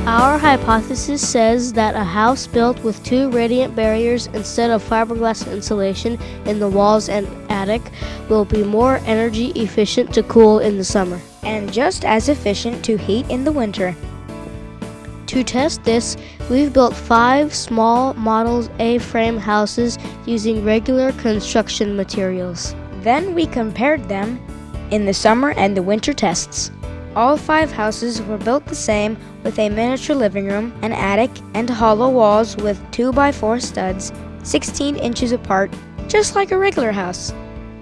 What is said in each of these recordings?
Our hypothesis says that a house built with 2 radiant barriers instead of fiberglass insulation in the walls and attic will be more energy efficient to cool in the summer, and just as efficient to heat in the winter. To test this, we've built 5 small Model A-frame houses using regular construction materials. Then we compared them in the summer and the winter tests. All 5 houses were built the same, with a miniature living room, an attic, and hollow walls with 2x4 studs, 16 inches apart, just like a regular house.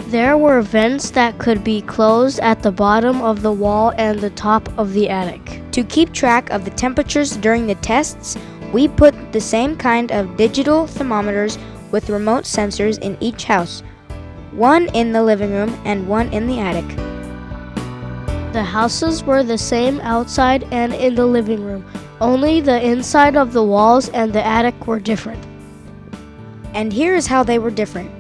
There were vents that could be closed at the bottom of the wall and the top of the attic. To keep track of the temperatures during the tests, we put the same kind of digital thermometers with remote sensors in each house, one in the living room and one in the attic. The houses were the same outside and in the living room, only the inside of the walls and the attic were different. And here is how they were different.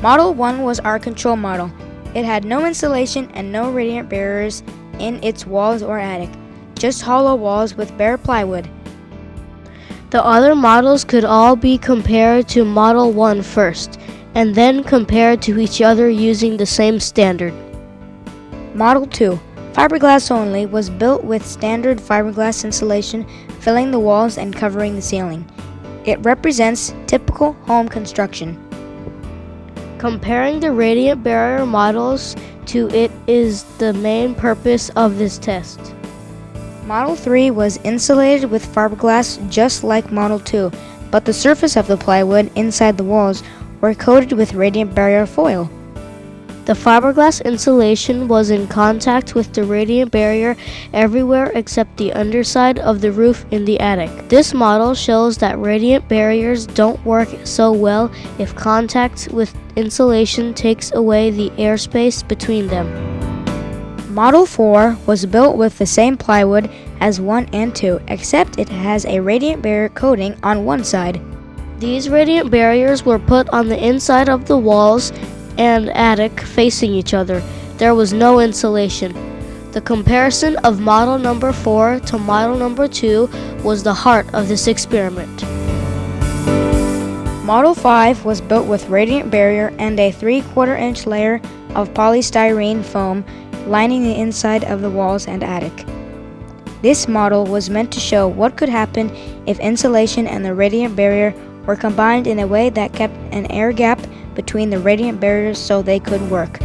Model 1 was our control model. It had no insulation and no radiant barriers in its walls or attic, just hollow walls with bare plywood. The other models could all be compared to Model 1 first, and then compared to each other using the same standard. Model 2, fiberglass only, was built with standard fiberglass insulation filling the walls and covering the ceiling. It represents typical home construction. Comparing the radiant barrier models to it is the main purpose of this test. Model 3 was insulated with fiberglass just like Model 2, but the surface of the plywood inside the walls were coated with radiant barrier foil. The fiberglass insulation was in contact with the radiant barrier everywhere except the underside of the roof in the attic. This model shows that radiant barriers don't work so well if contact with insulation takes away the airspace between them. Model 4 was built with the same plywood as 1 and 2, except it has a radiant barrier coating on one side. These radiant barriers were put on the inside of the walls and attic facing each other. There was no insulation. The comparison of model number 4 to model number 2 was the heart of this experiment. Model 5 was built with radiant barrier and a 3/4 inch layer of polystyrene foam lining the inside of the walls and attic. This model was meant to show what could happen if insulation and the radiant barrier were combined in a way that kept an air gap between the radiant barriers so they could work.